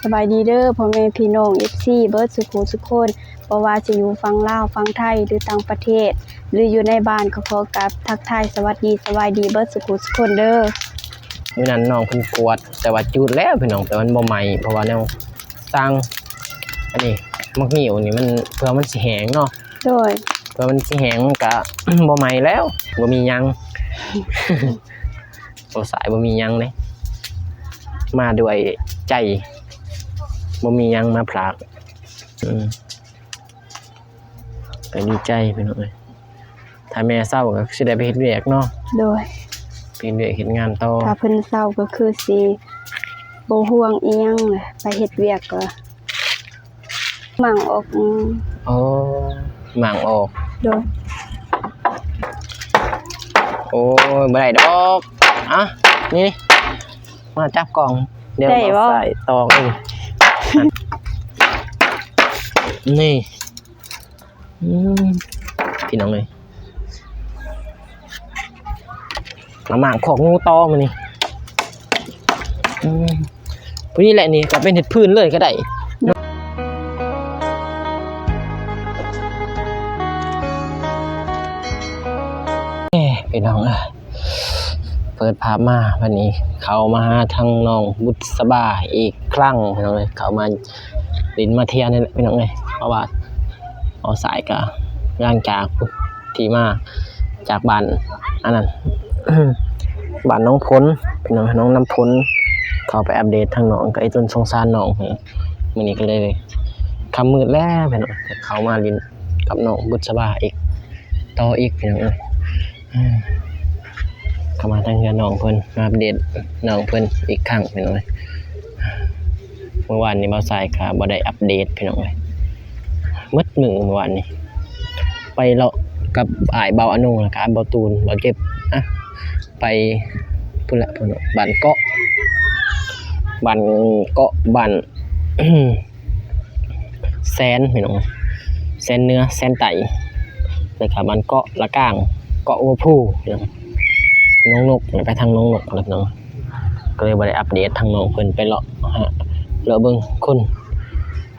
สบายดีเด้อพ่อแม่พี่น้อง FC เบิร์ดสุขุสุขคนบ่ว่าจะอยู่ฝั่งลาวฝั่งไทยหรือต่างประเทศหรืออยู่ในบ้านก็ขอกับทักทายสวัสดีสบายดีเบิร์ดสุขุสุขคนเด้อมื้อนั้นน้องเพิ่นกวดแต่ว่าจุดแล้วพี่น้องแต่มันบ่ใหม่เพราะว่าแนวสร้างอันนี้มักเหนียวนี่มันเพื่อมันสิแห้งเนาะโดยเพื่อมันสิแห้งก็ บ่ใหม่แล้วบ่มีหยัง บ่สายบ่มีหยังเด้มาด้วยใจบ่มีหยังมาผลากก็ดีใจพี่น้องเอ้ยถ้าแม่เศร้าก็สิได้ไปเฮ็ดเวียกเนาะโดยไปเฮ็ดเวียกเฮ็ดงานต่อถ้าเพิ่นเศร้าก็คือสิบ่ห่วงอีหยังเลยไปเฮ็ดเวียกก็มั่งออกโอ้หมางออกโดยโอ้ยบ่ได้ดอกอ่ะนี่มาจับกล่องเดี๋ยวเอาใส่ตอกนี่พี่น้องเลยมาหมางของงูตอมานี่พวกนี้แหละนี่ก็เป็นเห็ดพื้นเลยก็ได้พี่น้องเปิดภาพมาวันนี้เขามาหาทางน้องบุษบาอีกครั้งพี่น้องเลยเขามาลินมาเที่ยวนี่แหละพี่น้องเลยเพราะว่าเอาสายกับย่างจากที่มาจากบ้านอันนั้น บ้านน้องพ้นพี่น้องน้องน้ำพ้นเขาไปอัปเดตทางน้องก็ไอ้ต้นสงสารน้องมื้อนี้ก็เลยคำมืดแล้วพี่น้องเขามาลินกับน้องบุษบาอีกต่ออีกพี่น้องเลยเข้ามาทางเรือนน้องเพิ่นมาอัปเดตน้องเพิ่นอีกครั้งพี่น้องเลยเมื่อวานนี้เบาสายค่ะบ่ได้อัปเดตพี่น้องเลยมืดมือเมื่อวานนี้ไปเลาะกับอ้ายเบาอนุแล้วก็เบาตูนเบาเจ็บไปพุ่นละพุ่นบ้านเกาะบ้าน แซนพี่น้องแซนเนื้อแซนไตแล้วก็บ้านเกาะละก้างเกาะโอผู้น้องนกไปทางน้องนกอะไรพี่น้องก็เลยบ่ได้อัปเดตทางน้องเพิ่นไปเลาะเบิ่งคน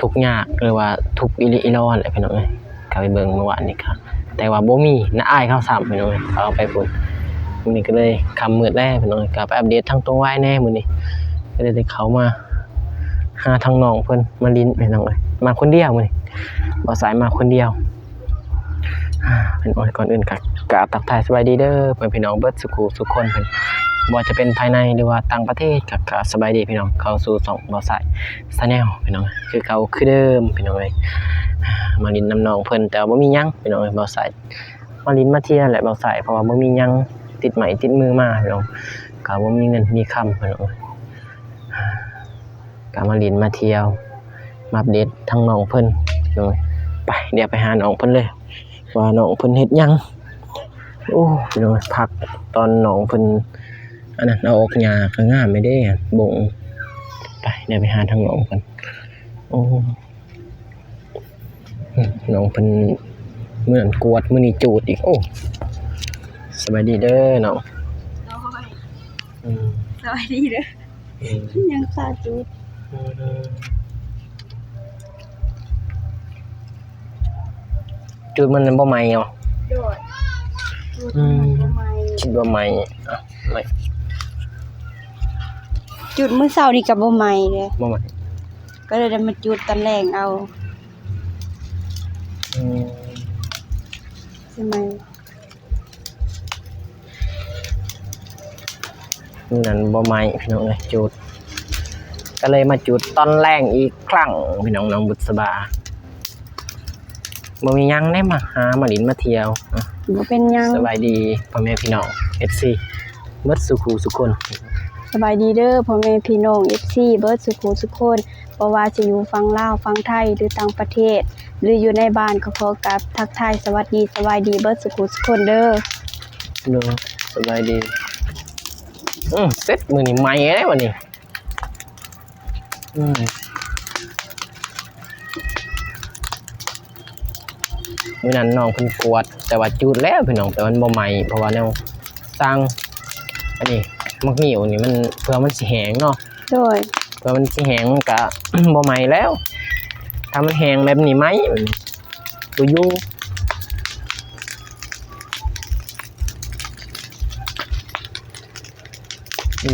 ทุกยากหรือว่าทุกอิริอิรอนอะไรพี่น้องเอ้ยก็ไปเบิ่งเมื่อวานนี้ครับแต่ว่าบ่มีน้าอ้ายเขาซ้ำพี่น้องเอ้ยเขาเอาไปพุ่นมื้อนี้ก็เลยค่ำมืดแล้วพี่น้องก็ไปอัปเดตทางตรงไว้แน่มื้อนี้ก็เลยได้เขามาหาทางน้องเพิ่นมาลิ้นพี่น้องเอ้ยมาคนเดียวมื้อนี้บ่สายมาคนเดียวเป็นโอ้ยก่อนอื่นก็กราบทักทายสวัสดีเด้อเพื่อนพี่น้องเบิดสุขคนเพิ่นบ่ว่าจะเป็นภายในหรือว่าต่างประเทศก็สบายดีพี่น้องเข้าสู่ช่องบ่สายChannelพี่น้องคือเขาคือเดิมพี่น้องเอ้ยมาลิ้นน้ำน้องเพิ่นแต่บ่มีหยังพี่น้องเอ้ยบ่สายมาลิ้นมาเที่ยวแหละบ่สายเพราะว่าบ่มีหยังติดไม้ติดมือมาพี่น้องก็บ่มีเงินมีคำพี่น้องก็มาลิ้นมาเที่ยวมาอัปเดตทางน้องเพิ่นพี่น้องไปเดี๋ยวไปหาน้องเพิ่นเลยว่าน้องเพิ่นเฮ็ดหยังโอ้พี่น้องพักตอนน้องเพิ่นอันนั้นเอาออกหญ้าก็งามไม่ได้บ่งไปเดี๋ยวไปหาทางน้องกันโอ้น้องเพิ่นมื้อนั้นกวดมื้อนี้จูดอีกโอ้สบายดีเด้อน้องสบายดีเด้อยังซาจุดจุดมันบ่ใหม่เหรอโดดคิดว่าใหม่ไม่จุดมื้อเช้านี่ก็บ่ใหม่เด้บ่ใหม่ก็เลยได้มาจุดตอนแรงเอาใช่ไหมนั่นบ่ใหม่พี่น้องเอ้ยจุดก็เลยมาจุดตอนแรงอีกครั้งพี่น้องน้องบุษบาบ่มีหยังได้มาหามาลิ้นมาเที่ยวบ่เป็นหยังสบายดีพ่อแม่พี่น้อง FC เบิดสุขคนสบายดีเด้อพ่อแม่พี่น้อง FC เบิดสุขคนบ่ว่าจะอยู่ฝั่งลาวฝั่งไทยหรือต่างประเทศหรืออยู่ในบ้านก็ขอกับทักทายสวัสดีสบายดีเบิดสุขคนเด้อสบายดีเสร็จมื้อนี้ใหม่แล้ววันนี้มื้อนั้นน้องเพิ่นกวดแต่ว่าจุดแล้วพี่น้องแต่มันบ่ใหม่เพราะว่าแนวสร้างอันนี้มักเหนียวนี่มันเพื่อมันสิแห้งเนาะโดย ก็มันสิแห้งก็ บ่ไหม้แล้วถ้ามันแห้งแบบนี้ไหมบ่อยู่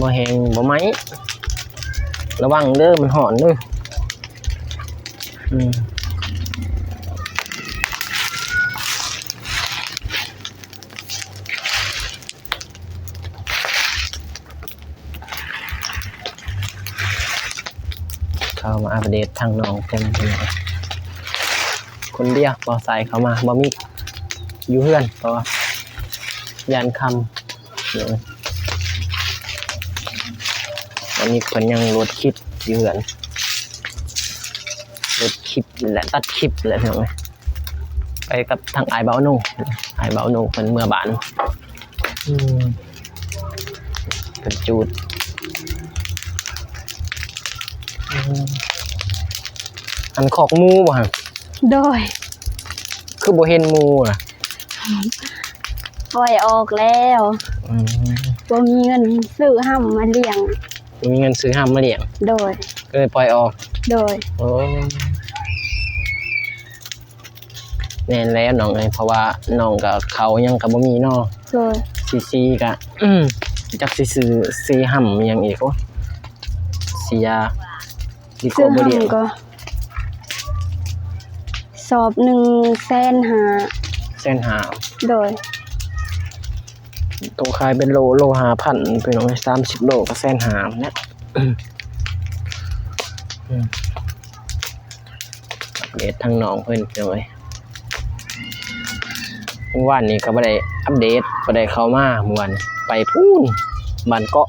บ่แห้งบ่ไหม้ระวังเด้อมันร้อนเด้อเข้ามาอัปเดตทางน้องเพิ่นคนเดียวบ่ใส่เข้ามาบ่มีอยู่เฮือนเพราะว่าย่านค่ำเดี๋ยวอันนี้เพิ่นยังโหลดคลิปอยู่เฮือนโหลดคลิปและตัดคลิปแหละพี่น้องเอ้ยไปกับทางอ้ายเบาหนูอ้ายเบาหนูเพิ่นเมื่อบ้านเพิ่นจูดอันขอกหมูบ่ฮะ โดย คือบ่เห็นหมูล่ะ ปล่อยออกแล้วบ่มีเงินซื้อห้ำมาเลี้ยง บ่มีเงินซื้อห้ามมาเลี้ยง โดย ก็เลยปล่อยออก โดย โอ้แน่นแล้วน้องเอ้ยเพราะว่าน้องกับเขายังก็บ่มีเนาะ โดย ซีก็จักสิซื้อห้ำอิหยังอีกโอ้เสียดีก ซื้อ ว่าบ่เลี้ยง ห้ำก็สอบ150,000 เส้นหา โดย ต้องขายเป็นโล 5,000พี่น้องเอ้ย30โลก็แสนหาเนี่ยอัปเดตทางน้องเพิ่นพี่น้องเอ้ยเมื่อวานนี้ก็บ่ได้อัปเดตบ่ได้เข้ามาเมื่อวานไปพูนบ้านเกาะ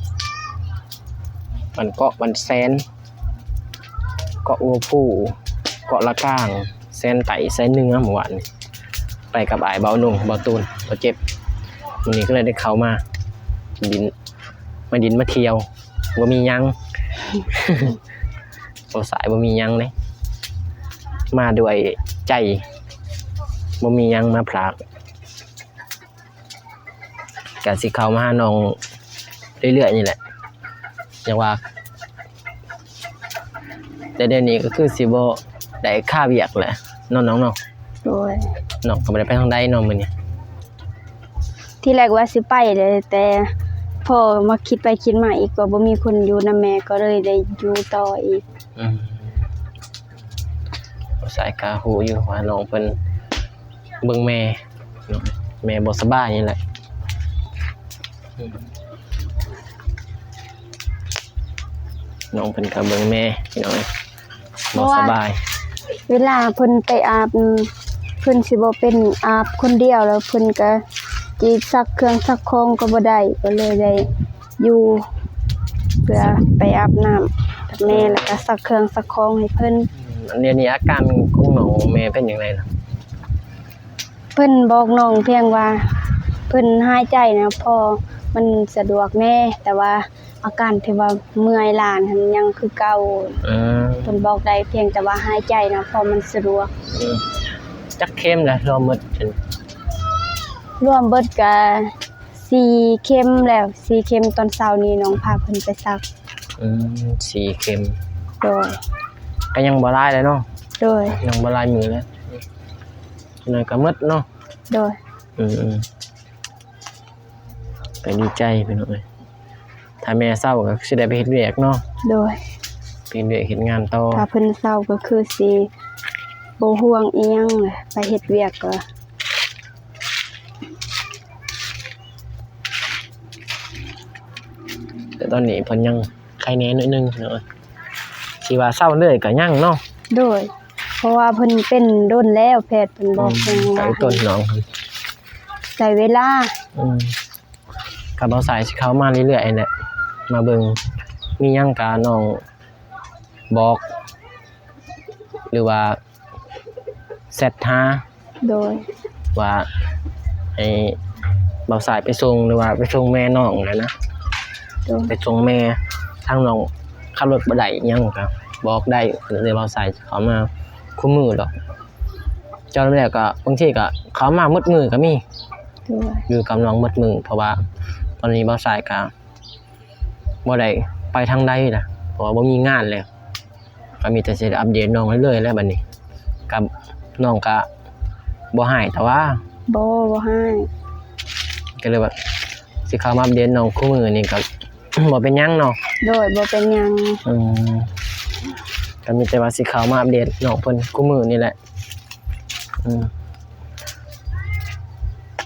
บ้านแสนเกาะอัวผู้เกาะละก้างแสนไต่แสนเนื้อเมื่อวานนี้ไปกับอ้ายเบาหนุ่มเบาตูนเบาเจ็บวันนี้ก็เลยได้เข้ามาดินมาเที่ยวบ่มีหยัง บ่สายบ่มีหยังเลยมาด้วยใจบ่มีหยังมาพลากก็สิเข้ามาหาน้องเรื่อยๆนี่แหละอย่างว่าแต่เดี๋ยวนี้ก็คือสิบ่ได้ค่าเวียกแหละน้องๆเนาะ โดย น้องก็บ่ได้ไปทางใดน้องมื้อนี้ ที่แรกว่าสิไปเลยแต่พอมาคิดไปคิดมาอีกก็บ่มีคนอยู่นำแม่ก็เลยได้อยู่ต่ออีก สายกาฮู้อยู่ว่าน้องเพิ่นเบิ่งแม่เนาะแม่บ่สบายนี่แหละน้องเพิ่นก็เบิ่งแม่พี่น้องบ่สบาย เวลาเพิ่นไปอาบเพิ่นสิบ่เป็นอาบคนเดียวแล้วเพิ่นก็สิซักเครื่องซักของก็บ่ได้ก็เลยได้อยู่เพื่อไปอาบน้ำกับแม่แล้วก็ซักเครื่องซักของให้เพิ่น อันนี้อาการของน้องแม่เป็นจังไดล่ะ เพิ่นบอกน้องเพียงว่าเพิ่นหายใจนะพอมันสะดวกแน่แต่ว่าอาการที่ว่าเมื่อยล้าหันยังคือเก่าเพิ่นบอกได้เพียงแต่ว่าหายใจนะพอมันสะดวก จักเข้มล่ะรอหมดจน รวมเบิดก็4เข็มแล้ว4เข็มตอนเช้านี้น้องพาเพิ่นไปซัก 4เข็ม โดย ก็ยังบ่หลายเลยเนาะ โดย ยังบ่หลายมื้อแล้วนั่นก็หมดเนาะ โดย ก็ดีใจพี่น้องเอ้ยถ้าแม่เศร้าก็สิได้ไปเฮ็ดเวียกเนาะ โดย ไปเฮ็ดเวียกเฮ็ดงานต่อ ถ้าเพิ่นเศร้าก็คือสิบ่ห่วงอีหยังเลยไปเฮ็ดเวียกก็ แต่ตอนนี้เพิ่นยังไข้แน่นิดนึงเนาะสิว่าเศร้าเลยก็ยังเนาะ โดย เพราะว่าเพิ่นเป็นโดนแล้วแพทย์เพิ่นบอกเพิ่น ไป ว่า ต้นน้องเพิ่น ใช้เวลา กับเอาสายสิเข้ามาเรื่อยๆแหละมาเบิ่งมีหยังกะน้องบอก หรือว่าแชทหา โดย ว่าให้เบาสายไปส่งหรือว่าไปส่งแม่น้องนะ โดย ไปส่งแม่ทางน้องขับรถบ่ได้อิหยังก็บอกได้เดี๋ยวเบาสายเข้ามาคู่มือดอกเจ้าแรกก็บางทีก็เข้ามามืดมือก็มี โดย อยู่กับน้องมืดมือเพราะว่าตอนนี้เบาสายก็บ่ได้ไปทางใดล่ะเพ ราะว่าบ่มีงานแล้วก็มีแต่สิอัปเดตน้องเรื่อยๆแล้วบัดนี้กับน้องก็บ่ให้แต่ว่า บ่ให้ ก็เลยว่าสิเข้ามาอัปเดตน้องคู่มือนี่ก็ บ่เป็นหยังเนาะ โดยบ่เป็นหยัง อืมก็มีแต่ว่าสิเข้ามาอัปเดตน้องเพิ่นคู่มือนี่แหละ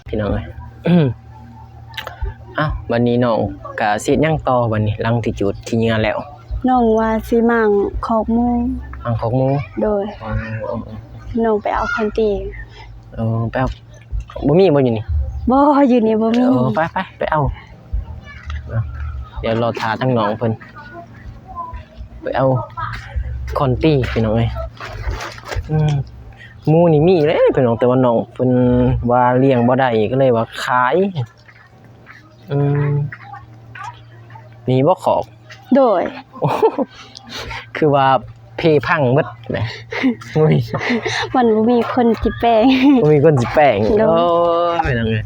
พี่น้องเอ้ย อ้าววันนี้น้องก็สิหยังต่อบัดนี้หลังที่จุดที่งานแล้ว น้องว่าสิมั่งขอกหมู อังของหมู โดย อ๋อ น้องไปเอาคันตี ไปเอาบ่มีบ่อยู่นี่ บ่อยู่นี่บ่มี ไปเอาเดี๋ยวรอทาทั้งน้องเพิ่นไปเอาคอนตี้พี่น้องเอ้ยหมูนี่มีเลยพี่น้องแต่ว่าน้องเพิ่นว่าเลี้ยงบ่ได้ก็เลยว่าขายนี่บ่ขอบ โดย คือว่าเพพังเบิดแหละอุ้ย มันบ่มีคนสิแปลง บ่มีคนสิแป้ง โดน โอ้ยพี่น้องเอ้ย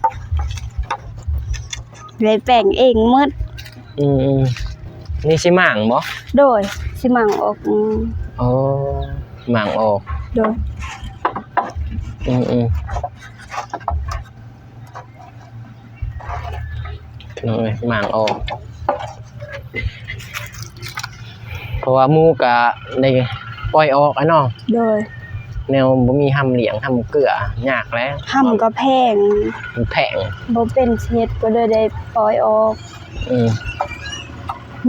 เลยแปลงเองหมด นี่สิหม่างบ่ โดยสิมั่งออก อ๋อหม่างออก โดย พี่น้องเอ้ยหม่างออกเพราะว่าหมูก็ได้ปล่อยออกอะเนาะ โดย แนวบ่มีห้ำเลี้ยงห้ำเกลือยากแล้ว ห้ำก็แพง มันแพง บ่เป็นเฮ็ดก็เลยได้ปล่อยออก อืม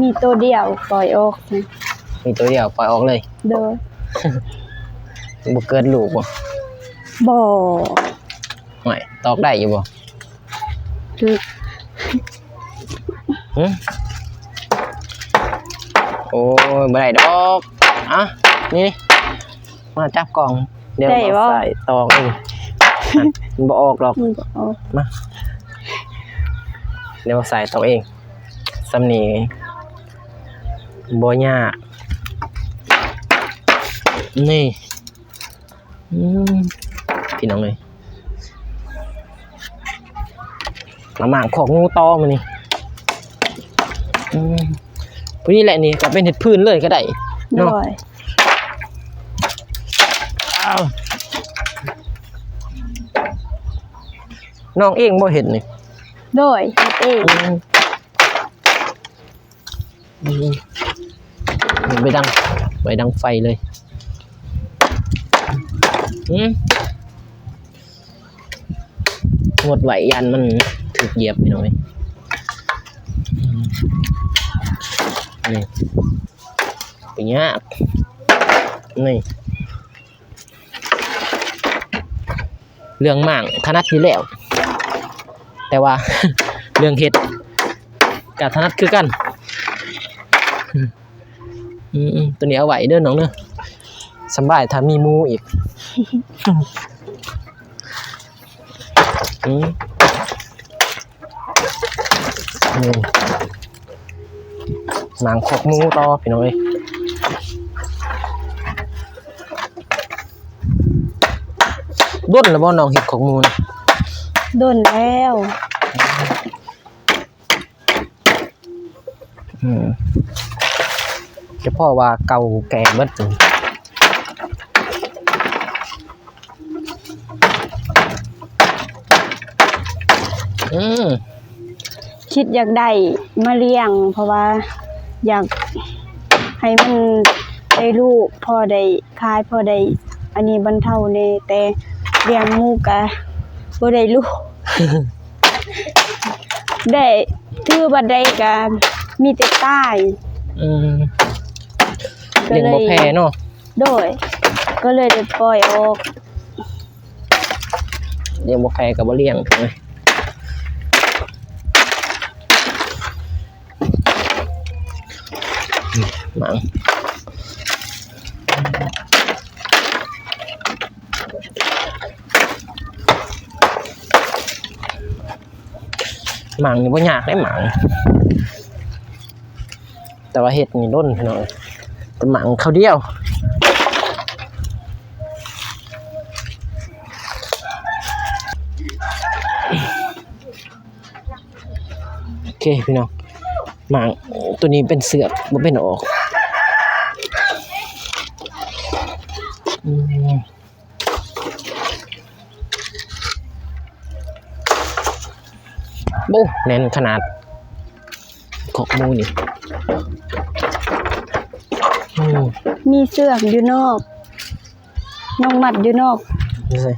มีตัวเดียวปล่อยออกนะ มีตัวเดียวปล่อยออกเลย โดย บ่เกิดลูกบ่ บ่ ห่วยตอกได้อยู่บ่ คือ หึโอ้ยบ่ได้ดอกอ่ะนี่มาจับกล่องเดี๋ยวเอาใส่ตอกนี่มันบ่ออกหรอก มันบ่ออก มาเดี๋ยวใส่ตอกเองสำนีบ่ยากนี่พี่น้องเอ้ยมาหมางของงูตอมานี่พวกนี้แหละนี่ก็เป็นเห็ดพื้นเลยก็ได้ โด เนาะ ย อ้าวน้องเองบ่เห็นนี่ โดยเฮ็ดเอง ไปดังไฟเลยงดไหวยันมันถูกเหยียบไปหน่อยนี่เป็นยากนี่เรื่องหม่างถนัดอยู่แล้วแต่ว่า เรื่องเห็ดกับถนัดคือกันตัวนี้เอาไหวเด้อน้องเด้อสบายถ้ามีหมูอีกหนังขอกหมูต่อพี่น้องเอ้ยด้นแล้วบ่น้องเห็ดขอกหมูนะ โดนแล้ว เฉพาะว่าเก่าแก่เบิดจริงคิดอยากได้มาเลี้ยงเพราะว่าอยากให้มันได้ลูกพอได้ขายพอได้อันนี้บรรเทาในแต่เลี้ยงหมูกะบ่ได้ลูก ได้ถือบ่ได้กะมีแต่ตาย เลี้ยงบ่แพ้เนาะ โดยก็เลยได้ปล่อยออก เลี้ยงบ่แพ้ก็บ่เลี้ยงถูกไหมหมังนี่บ่ยากได้หมังแต่ว่าเฮ็ดนี่ด้นพี่น้องแต่หมังข้าวเดียวโอเคพี่น้องหมังตัวนี้เป็นเสือกบ่เป็นออก โบ้แน่นขนาดของมูนี่มีเสือกอยู่นอกน้องมัดอยู่นอกนี่สิ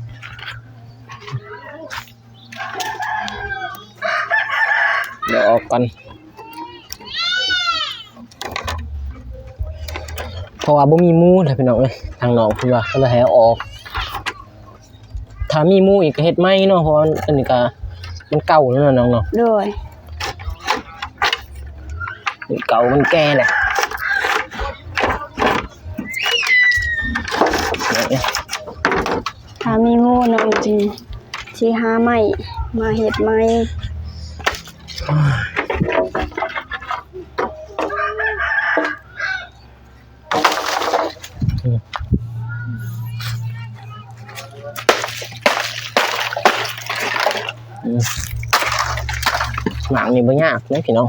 เดี๋ยวออกกันเพราะว่าบ่มีมูเลยพี่น้องเลยทางน้องเพิ่นว่าก็เลยให้เอาออกถ้ามีมูอีกก็เฮ็ดใหม่เนาะเพราะว่าอันนี้ก็มันเก่าแล้วเนาะน้องเนาะโดยเก่ามันแก่แหละถ้ามีงูน้องจริงสิหาไม้มาเฮ็ดไม้หนังนี่บ่ยากนะพี่น้อง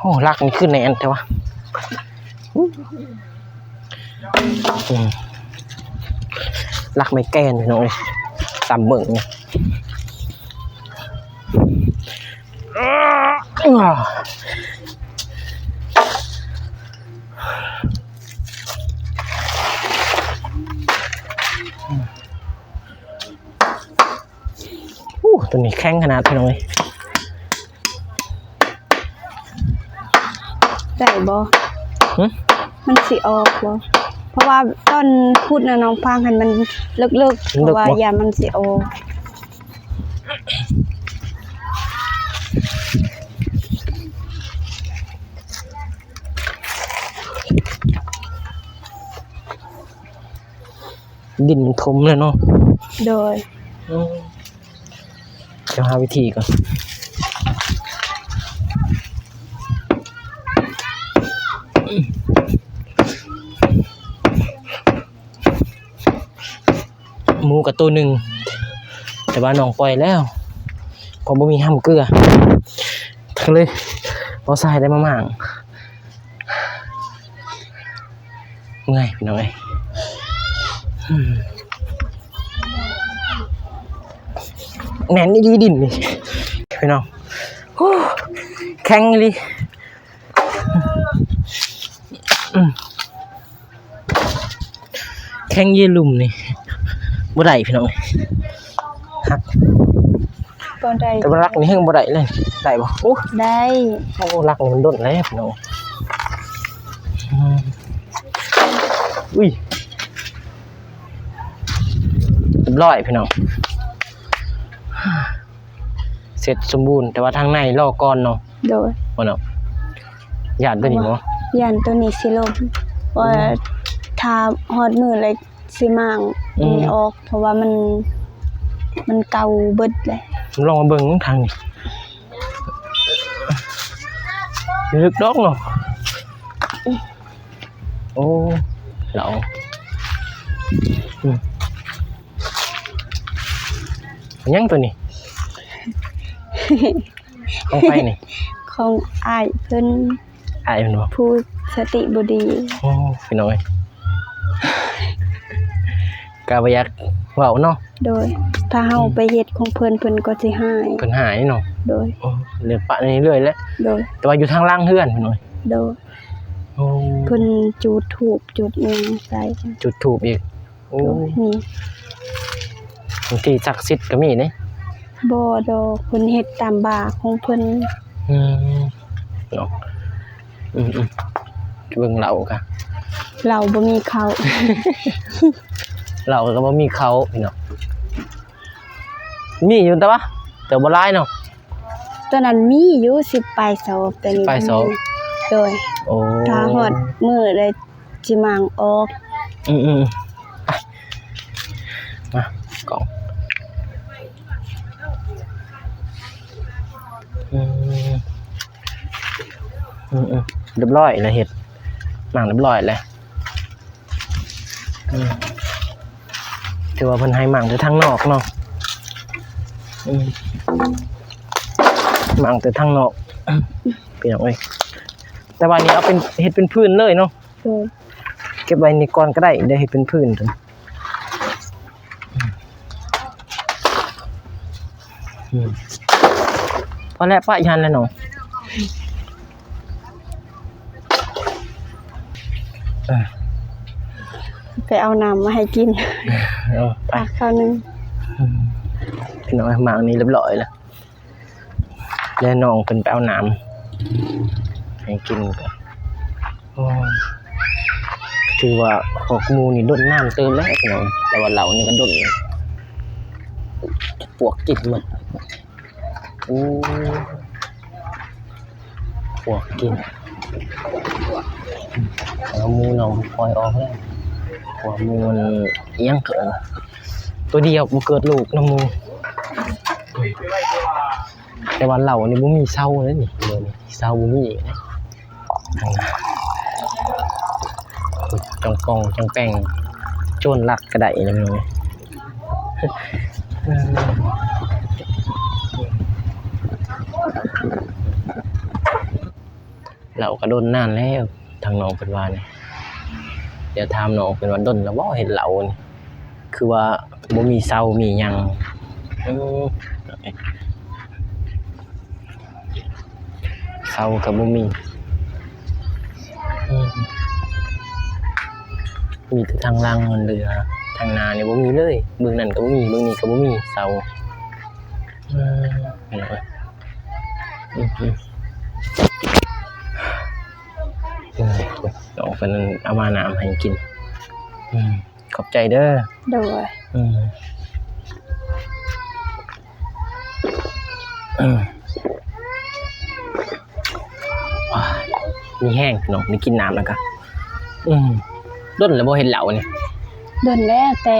โอ้ลักมันขึ้นแน่นแต่ว่าลักไม่แกนพี่น้องเลยตำเบิ่งเนี่ยตัวนี้แข็งขนาดพี่น้องเลยได้บ่มันสิออกบ่เพราะว่าตอนพูดนะน้องพังให้มันเลิกๆเพราะว่าอย่ามันสิออกดินมันทมเลยเนาะโดยจะหาวิธีก่อนหมูกับตัวหนึ่งแต่ว่าน้องปล่อยแล้วพอบ่มีห้ำเกลือก็เลยเอาใส่ได้มามั่งเมื่อยพี่น้องเอ้ยแหน่นดีดินนี่พี่น้องแข็งดิแข็งเยี่ยลุ่มนี่บ่ได้พี่น้องฮักบ่ได้แต่ว่ารักนี่เฮงบ่ได้เลยได้บ่โอ้ได้โอ้รักนี่มันโดนแล้วพี่น้องอุ้ยเรียบร้อยพี่น้องเสร็จสมบูรณ์แต่ว่าทางในรอก่อนเนาะโดยบ่เนาะย่านตัวนี้บ่ย่านตัวนี้สิลบว่าถ้าฮอดมือเลยสิมางนี่ออกเพราะว่ามันเก่าเบิดเลยลองมาเบิ่งทางนี้ลึกดอกเนาะโอ้เหลายังตัวนี้ของไปนี่ของอ้ายเพิ่นอ้ายเพิ่นบ่ผู้สติบ่ดีโอ้พี่น้อยกะบ่อยากเว้าเนาะโดยถ้าเฮาไปเฮ็ดของเพิ่นก็สิหายเพิ่นหายเนาะโดยเรื่องปะนี่เรื่อยแล้วโดยแต่ว่าอยู่ทางล่างเฮือนพี่น้อยโดยโอ้เพิ่นจุดธูปจุดหยังใส่จุดธูปอีกโอ้นี่บางทีศักดิ์สิทธิ์ก็มีเด้บ่ดอกเพิ่นเฮ็ดตามบาของเพิ่นเนาะเบิ่งเหล้าค่ะเหล้าบ่มีเขาเหล้าก็บ่มีเขาพี่น้องมีอยู่แต่ว่าแต่บ่หลายเนาะตอนนั้นมีอยู่10ปลายศอกแต่นี่ปลายศอกโดยโอ้ถ้าฮอดมื้อได้สิมางออกมากล่องเรียบร้อยแล้วเห็ดหนังเรียบร้อยแล้วถือว่าเพิ่นให้หมังแต่ทางนอกเนาะหมังแต่ทางนอก พี่น้องเอ้ยแต่ว่านี่เอาเป็นเฮ็ดเป็นพื้นเลยเนาะ โดย เก็บไว้นี่ก่อนก็ได้เฮ็ดเป็นพื้นซั่นพอแล้วปะยันแล้วเนาะไปเอาน้ำมาให้กิน เอาไป ปากข้าวหนึง พี่น้องหมางนี้เรียบร้อยแล้วแล้วน้องเพิ่นไปเอาน้ำให้กินก่อนโอ้ยถือว่าขอกหมูนี่ดดน้ำเติมแล้วพี่น้องแต่ว่าเรานี่ก็ดดปวกกินหมดโอ้ปวกกินแล้วหมูน้องปล่อยออกแล้วหัวหมูมันเอียงเกินตัวเดียวบ่เกิดลูกน้ำหมูแต่ว่าเรานี่บ่มีเศร้าเลยนี่เดี๋ยวนี้เศร้าบ่มีอีกนะทางหน้าจังปองจังแป้งโจรลักก็ได้นะพี่น้องเราก็โดนนานแล้วทางน้องเพิ่นว่านี่เดี๋ยวถามน้องเพิ่นว่าดนแล้วบ่เห็นเรานี่คือว่าบ่มีเศร้ามีหยังเศร้าก็บ่มีมีแต่ทางล่างมันเรือทางนานี่บ่มีเลยเบื้องนั้นก็บ่มีเบื้องนี้ก็บ่มีเศร้าเห็นบ่น้องเพิ่นเอามาน้ำให้กินขอบใจเด้อ โดย มีแห้งน้องมีกินน้ำแล้วก็ด้นแล้วบ่เห็นเหล่านี่ โดนแล้วแต่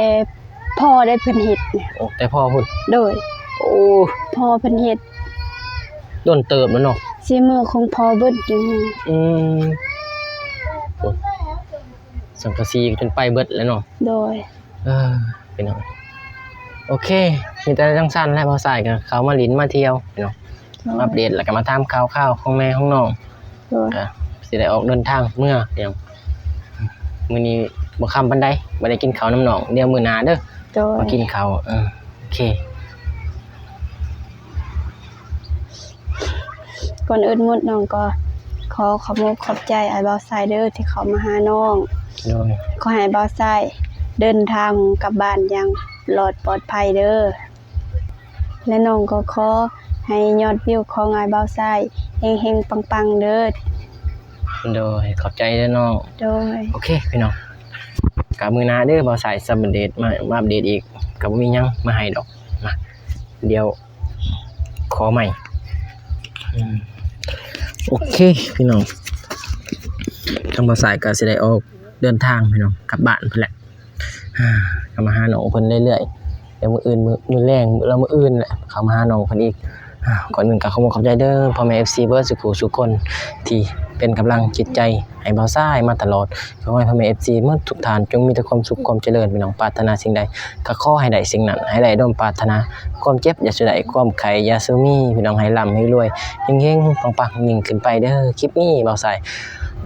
พ่อได้เพิ่นเฮ็ดเนี่ย โอ้แต่พ่อพุ่น โดย โอ้ พ่อเพิ่นเฮ็ด ด้นเติบแล้วเนาะ สิมือของพ่อเบิดอยู่นี่ โอ้สังกะสีจนไปเบิดแล้วเนาะ โดย พี่น้องโอเคมีแต่จังซั่นแหละบ่สายก็เขามาลิ้นมาเที่ยวพี่น้องอัปเดตแล้วก็มาถามข่าวๆของแม่ของน้อง โดย สิได้ออกเดินทางเมื่อเดี๋ยวมื้อนี้บ่ค่ำปานใดบ่ได้กินข้าวน้ำหนองเดี๋ยวมื้อหน้าเด้อ โดย มากินข้าวโอเค ก่อนอื่นหมดน้องก็ขอขอบคุณขอบใจอ้ายบ่าวไซเดอร์ที่เขามาหาน้อง โดย ขอให้บ่าวไซเดินทางกลับบ้านอย่างปลอดภัยเด้อและน้องก็ขอให้ยอดวิวของอ้ายบ่าวไซเฮงๆปังๆเด้อ โดยขอบใจเด้อน้อง โดย โอเคพี่น้องกะมื้อหน้าเด้อบ่สายซับอัปเดตมาอัปเดตอีกก็บ่มีหยังมาให้ดอกมาเดี๋ยวขอใหม่โอเคพี่น้องทางบ่สายก็สิได้ออกเดินทางพี่น้องกลับบ้านพุ่นแหละก็มาหาน้องเพิ่นเรื่อยๆเดี๋ยวมื้ออื่นมื้อแรงแล้วมื้ออื่นแหละเข้ามาหาน้องเพิ่นอีกก่อนอื่นก็ขอบใจเด้อพ่อแม่ FC เบิดทุกคนที่เป็นกำลังจิตใจให้บ่าวซ้ายมาตลอดขอให้พ่อแม่ FC หมดทุกท่านจงมีแต่ความสุขความเจริญพี่น้องปรารถนาสิ่งใดก็ขอให้ได้สิ่งนั้นให้ได้ดมปรารถนาความเจ็บอย่าสิได้ความไข้อย่าซึมีพี่น้องให้ร่ำให้รวยเฮงๆปังๆยิ่งขึ้นไปเด้อคลิปนี้บ่าวซ้าย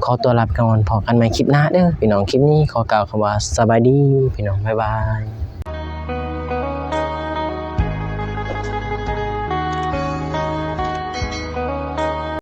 ขอตัวลาไปก่อนพบกันใหม่คลิปหน้าเด้อพี่น้องคลิปนี้ขอกล่าวคำว่าสบายดีพี่น้องบ๊ายบาย